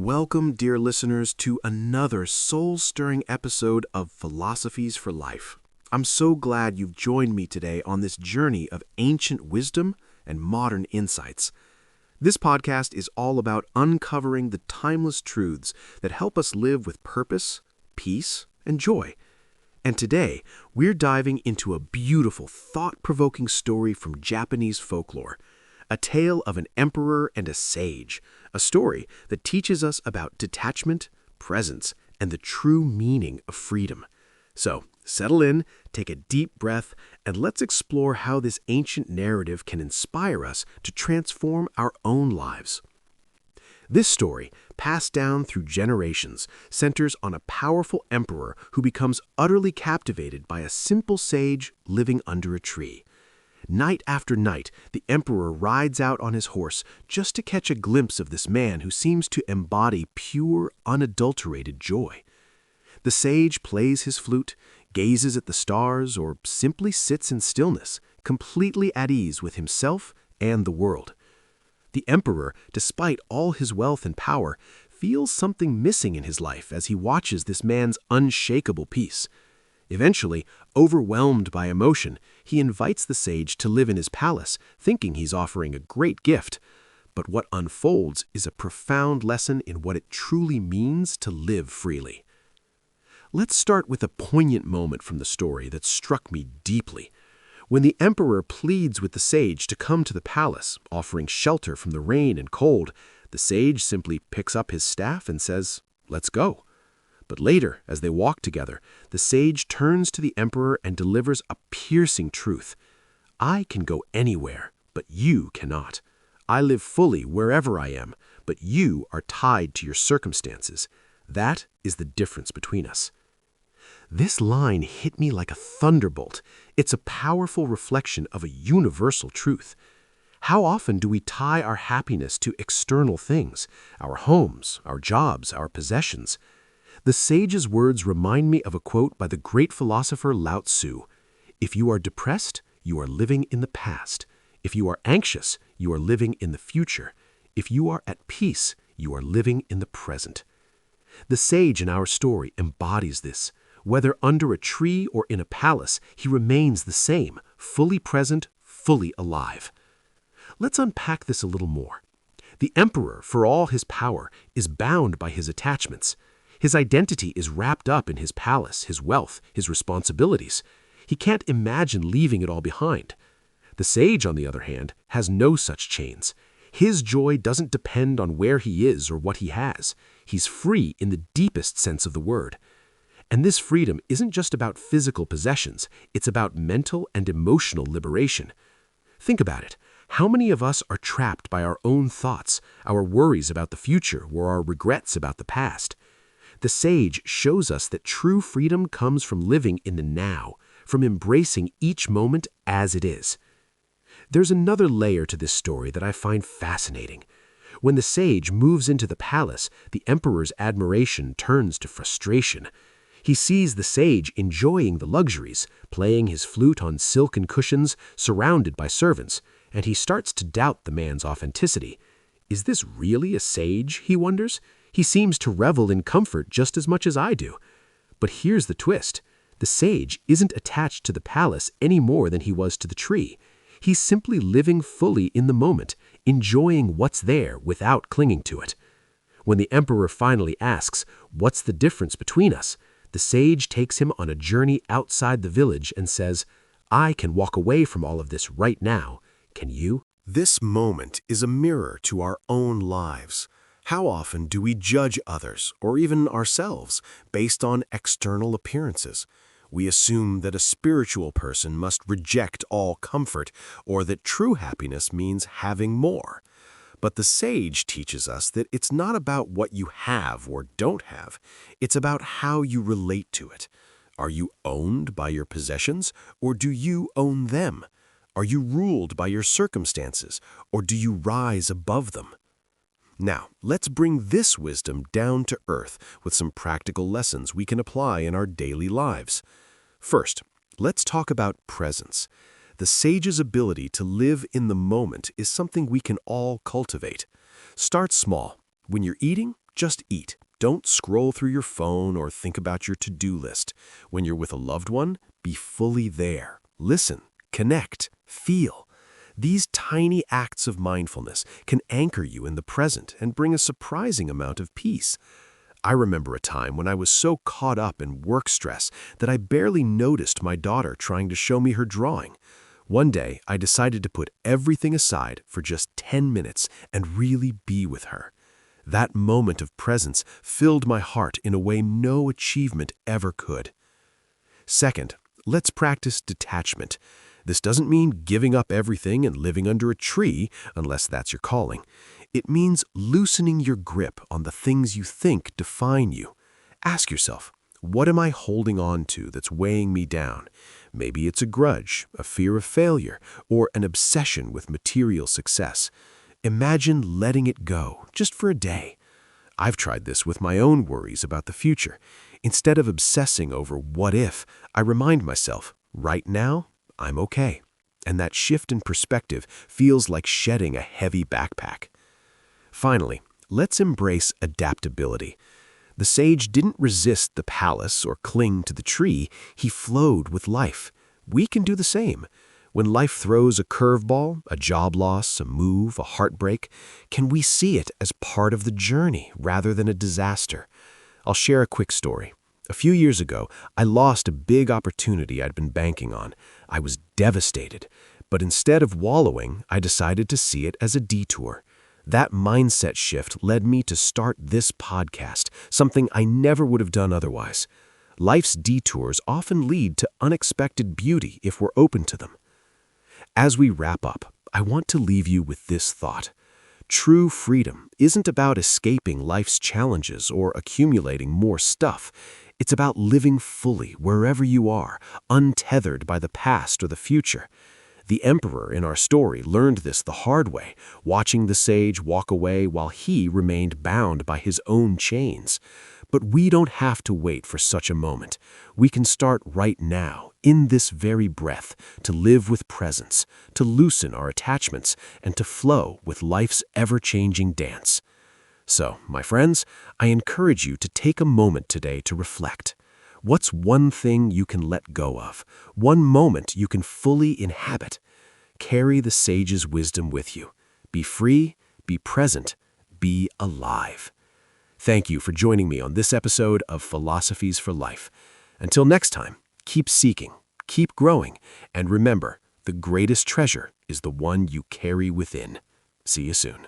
Welcome, dear listeners, to another soul-stirring episode of Philosophies for Life. I'm so glad you've joined me today on this journey of ancient wisdom and modern insights. This podcast is all about uncovering the timeless truths that help us live with purpose, peace, and joy. And today, we're diving into a beautiful, thought-provoking story from Japanese folklore. A tale of an emperor and a sage, a story that teaches us about detachment, presence, and the true meaning of freedom. So, settle in, take a deep breath, and let's explore how this ancient narrative can inspire us to transform our own lives. This story, passed down through generations, centers on a powerful emperor who becomes utterly captivated by a simple sage living under a tree. Night after night, the emperor rides out on his horse just to catch a glimpse of this man who seems to embody pure, unadulterated joy. The sage plays his flute, gazes at the stars, or simply sits in stillness, completely at ease with himself and the world. The emperor, despite all his wealth and power, feels something missing in his life as he watches this man's unshakable peace. Eventually, overwhelmed by emotion, he invites the sage to live in his palace, thinking he's offering a great gift. But what unfolds is a profound lesson in what it truly means to live freely. Let's start with a poignant moment from the story that struck me deeply. When the emperor pleads with the sage to come to the palace, offering shelter from the rain and cold, the sage simply picks up his staff and says, "Let's go." But later, as they walk together, the sage turns to the emperor and delivers a piercing truth. "I can go anywhere, but you cannot. I live fully wherever I am, but you are tied to your circumstances. That is the difference between us." This line hit me like a thunderbolt. It's a powerful reflection of a universal truth. How often do we tie our happiness to external things, our homes, our jobs, our possessions? The sage's words remind me of a quote by the great philosopher Lao Tzu. "If you are depressed, you are living in the past. If you are anxious, you are living in the future. If you are at peace, you are living in the present." The sage in our story embodies this. Whether under a tree or in a palace, he remains the same, fully present, fully alive. Let's unpack this a little more. The emperor, for all his power, is bound by his attachments. His identity is wrapped up in his palace, his wealth, his responsibilities. He can't imagine leaving it all behind. The sage, on the other hand, has no such chains. His joy doesn't depend on where he is or what he has. He's free in the deepest sense of the word. And this freedom isn't just about physical possessions. It's about mental and emotional liberation. Think about it. How many of us are trapped by our own thoughts, our worries about the future, or our regrets about the past? The sage shows us that true freedom comes from living in the now, from embracing each moment as it is. There's another layer to this story that I find fascinating. When the sage moves into the palace, the emperor's admiration turns to frustration. He sees the sage enjoying the luxuries, playing his flute on silken cushions, surrounded by servants, and he starts to doubt the man's authenticity. Is this really a sage, he wonders? He seems to revel in comfort just as much as I do. But here's the twist. The sage isn't attached to the palace any more than he was to the tree. He's simply living fully in the moment, enjoying what's there without clinging to it. When the emperor finally asks, "What's the difference between us?" the sage takes him on a journey outside the village and says, "I can walk away from all of this right now. Can you?" This moment is a mirror to our own lives. How often do we judge others, or even ourselves, based on external appearances? We assume that a spiritual person must reject all comfort, or that true happiness means having more. But the sage teaches us that it's not about what you have or don't have. It's about how you relate to it. Are you owned by your possessions, or do you own them? Are you ruled by your circumstances, or do you rise above them? Now, let's bring this wisdom down to earth with some practical lessons we can apply in our daily lives. First, let's talk about presence. The sage's ability to live in the moment is something we can all cultivate. Start small. When you're eating, Just eat. Don't scroll through your phone or think about your to-do list. When you're with a loved one, be fully there. Listen, connect, feel. These tiny acts of mindfulness can anchor you in the present and bring a surprising amount of peace. I remember a time when I was so caught up in work stress that I barely noticed my daughter trying to show me her drawing. One day, I decided to put everything aside for just 10 minutes and really be with her. That moment of presence filled my heart in a way no achievement ever could. Second, let's practice detachment. This doesn't mean giving up everything and living under a tree, unless that's your calling. It means loosening your grip on the things you think define you. Ask yourself, what am I holding on to that's weighing me down? Maybe it's a grudge, a fear of failure, or an obsession with material success. Imagine letting it go, just for a day. I've tried this with my own worries about the future. Instead of obsessing over what if, I remind myself, right now, I'm okay. And that shift in perspective feels like shedding a heavy backpack. Finally, let's embrace adaptability. The sage didn't resist the palace or cling to the tree, he flowed with life. We can do the same. When life throws a curveball, a job loss, a move, a heartbreak, can we see it as part of the journey rather than a disaster? I'll share a quick story. A few years ago, I lost a big opportunity I'd been banking on. I was devastated. But instead of wallowing, I decided to see it as a detour. That mindset shift led me to start this podcast, something I never would have done otherwise. Life's detours often lead to unexpected beauty if we're open to them. As we wrap up, I want to leave you with this thought. True freedom isn't about escaping life's challenges or accumulating more stuff. It's about living fully wherever you are, untethered by the past or the future. The emperor in our story learned this the hard way, watching the sage walk away while he remained bound by his own chains. But we don't have to wait for such a moment. We can start right now, in this very breath, to live with presence, to loosen our attachments, and to flow with life's ever-changing dance. So, my friends, I encourage you to take a moment today to reflect. What's one thing you can let go of? One moment you can fully inhabit? Carry the sage's wisdom with you. Be free, be present, be alive. Thank you for joining me on this episode of Philosophies for Life. Until next time, keep seeking, keep growing, and remember, the greatest treasure is the one you carry within. See you soon.